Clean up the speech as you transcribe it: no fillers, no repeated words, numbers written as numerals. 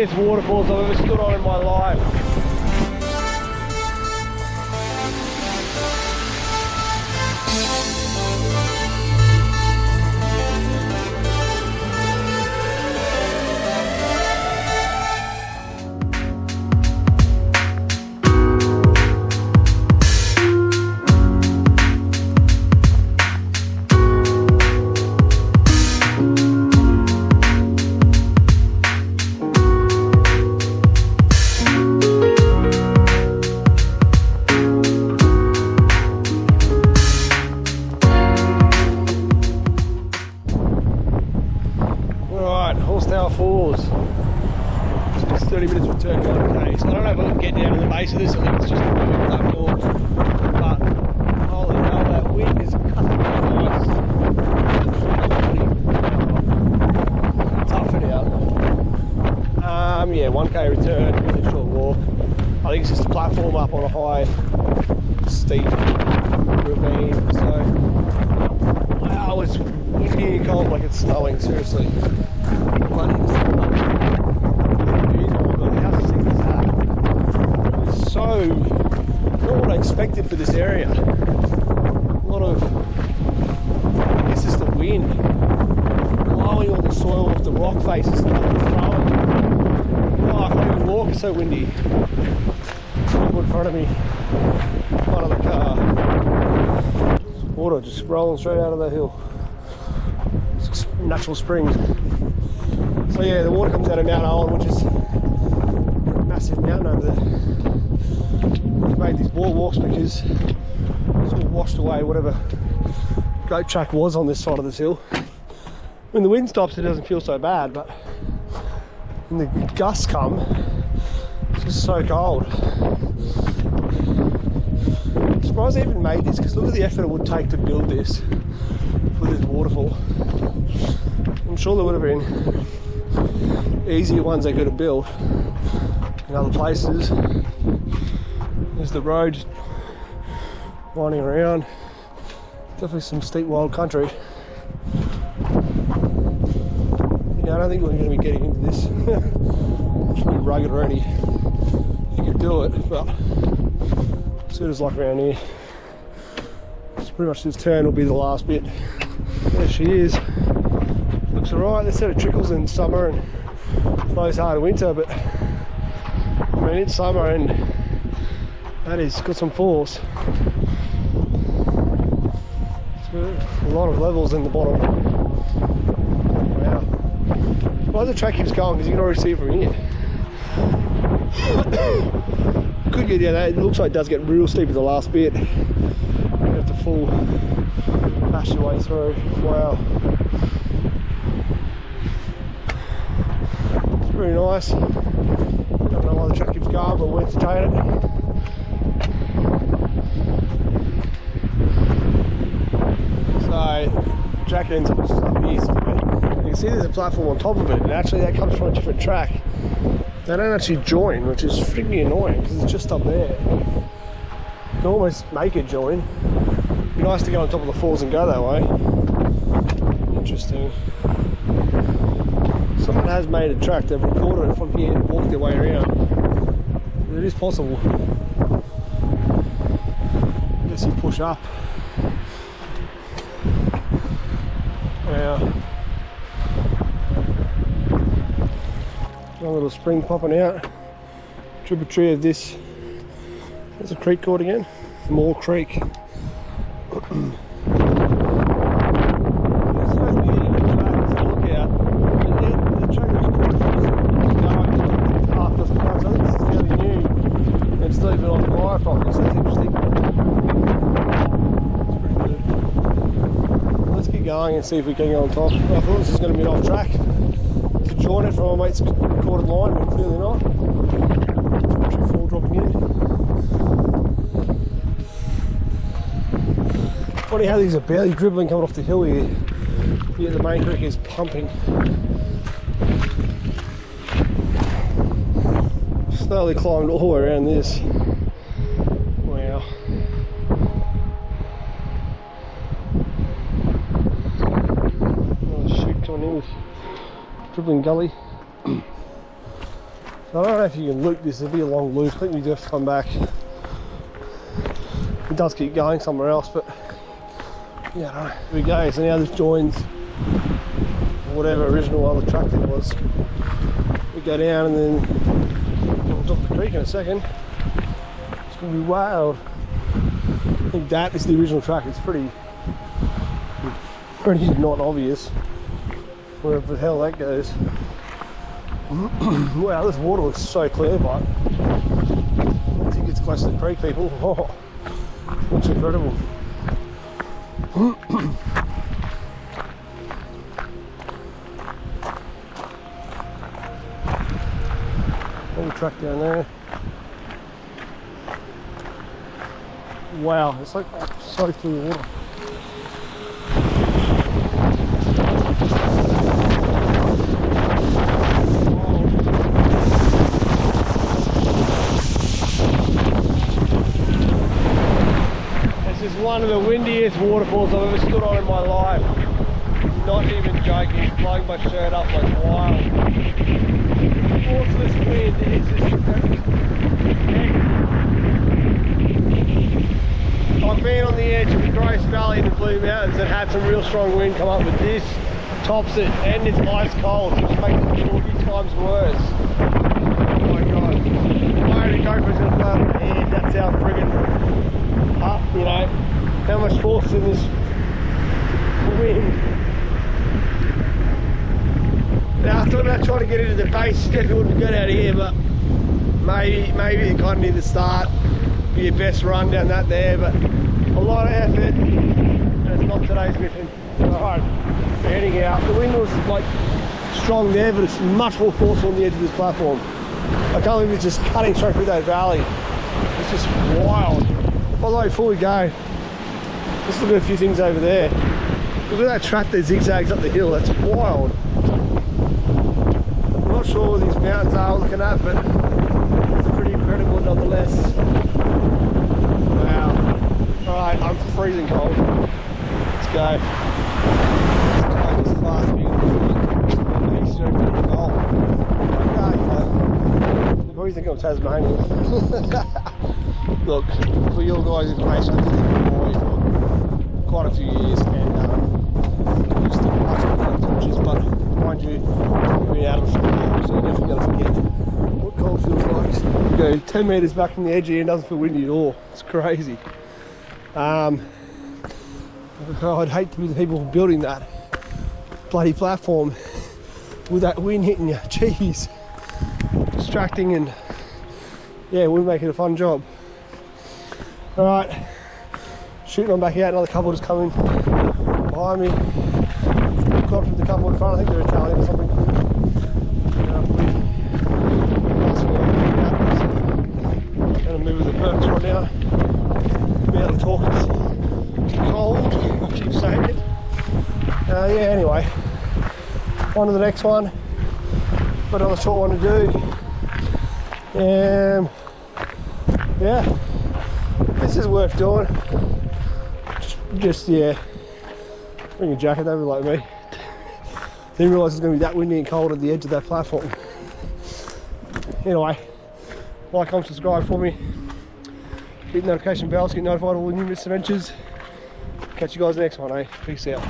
prettiest waterfalls I've ever stood on in my life. Horsetail Falls. It's 30 minutes return 1K. So I don't know if I can get down to the base of this. I think it's just a moving platform. But holy hell, that wind is cutting my face. Tough it out. Yeah, 1K return, really short walk. I think it's just a platform up on a high, steep ravine. So, wow, it's windy and cold, like it's snowing, seriously. So, not what I expected for this area. A lot of, I guess it's the wind blowing all the soil off the rock faces and throwing. Oh, I can't even walk, it's so windy. People in front of me, front of the car. Water just rolling straight out of the hill. It's a natural spring. So yeah, the water comes out of Mount Owen, which is a massive mountain over there. We've made these boardwalks because it's sort of washed away whatever goat track was on this side of this hill. When the wind stops, it doesn't feel so bad, but when the gusts come, it's just so cold. I'm surprised they even made this, because look at the effort it would take to build this for this waterfall. I'm sure there would have been easier ones they could have built in other places. There's the road just winding around. Definitely some steep wild country. Yeah, I don't think we're going to be getting into this. It's pretty rugged already. You could do it, but as soon as like around here, it's pretty much this turn will be the last bit. There she is. Looks alright. They said it trickles in summer and flows hard in winter, but I mean it's summer and that is got some force. A lot of levels in the bottom. Wow. Why the track keeps going, because you can already see it from here. Could get down that. It looks like it does get real steep at the last bit. You have to full bash your way through. Wow. It's pretty nice. Don't know why the track keeps going, but we'll entertain it. So, track ends up just up here. You can see there's a platform on top of it, and actually that comes from a different track. They don't actually join, which is freaking annoying because it's just up there. You can almost make it join. It'd be nice to go on top of the falls and go that way. Interesting. Someone has made a track, they've recorded it from here and walked their way around. But it is possible. I guess you push up. Now, a little spring popping out. Tributary of this. There's a creek called again. Moore Creek. Going and see if we can go on top. I thought this was going to be an off track to join it from my mate's recorded line, but clearly not. Tributary fall dropping in. Funny how these are barely dribbling coming off the hill here. Yeah, the main creek is pumping. Slowly climbed all the way around this. Wow. Coming in with dribbling gully. So I don't know if you can loop this, it'll be a long loop. I think we do have to come back. It does keep going somewhere else, but yeah, I don't know. Here we go, so now this joins whatever original other track it was. We go down and then we'll drop the creek in a second. It's gonna be wild. I think that is the original track. It's pretty not obvious wherever the hell that goes. Wow, this water looks so clear, but once it gets close to the creek, people, oh, looks incredible. Little track down there. Wow, it's like so clear water. This is one of the windiest waterfalls I've ever stood on in my life. Not even joking, it's blowing my shirt up like wild. Forceless wind is just I've been on the edge of the Grace Valley in the Blue Mountains and had some real strong wind come up, but this tops it and it's ice cold, which makes it 40 times worse. Oh my god. My only GoPro's gonna blow up my head, that's how friggin' up, you know, how much force in this wind. Now I thought about trying to get into the base, definitely wouldn't get out of here, but maybe you kind of need to start with your best run down that there, but a lot of effort, and it's not today's mission. Alright, we're heading out. The wind was like strong there, but it's much more forceful on the edge of this platform. I can't believe it's just cutting straight through that valley. It's just wild. By the way, before we go, let's look at a few things over there. Look at that track that zigzags up the hill, that's wild. I'm not sure what these mountains are we're looking at, but it's pretty incredible nonetheless. Wow. Alright, I'm freezing cold. Let's go. This fast you probably think I'm Tasmanian. Look, for your guys' information, I've lived in Hawaii for quite a few years and used to watch temperatures, but mind you, we've been out of the so you're definitely going to forget what cold feels like. You go 10 metres back from the edge here and it doesn't feel windy at all. It's crazy. I'd hate to be the people building that bloody platform with that wind hitting you. Jeez. Distracting and yeah, we'll make it a fun job. Alright, shooting on back out, another couple just coming behind me. Caught up with the couple in front, I think they're Italian or something. Gonna move with the perks right now. Be able to talk, it's cold, I keep saying it. Yeah, anyway, on to the next one. Got another short one to do. Yeah, this is worth doing. Just yeah, bring a jacket over like me. Didn't realise it's going to be that windy and cold at the edge of that platform. Anyway, like, comment, subscribe for me. Hit the notification bell to get notified of all the new misadventures. Catch you guys next one, eh? Peace out.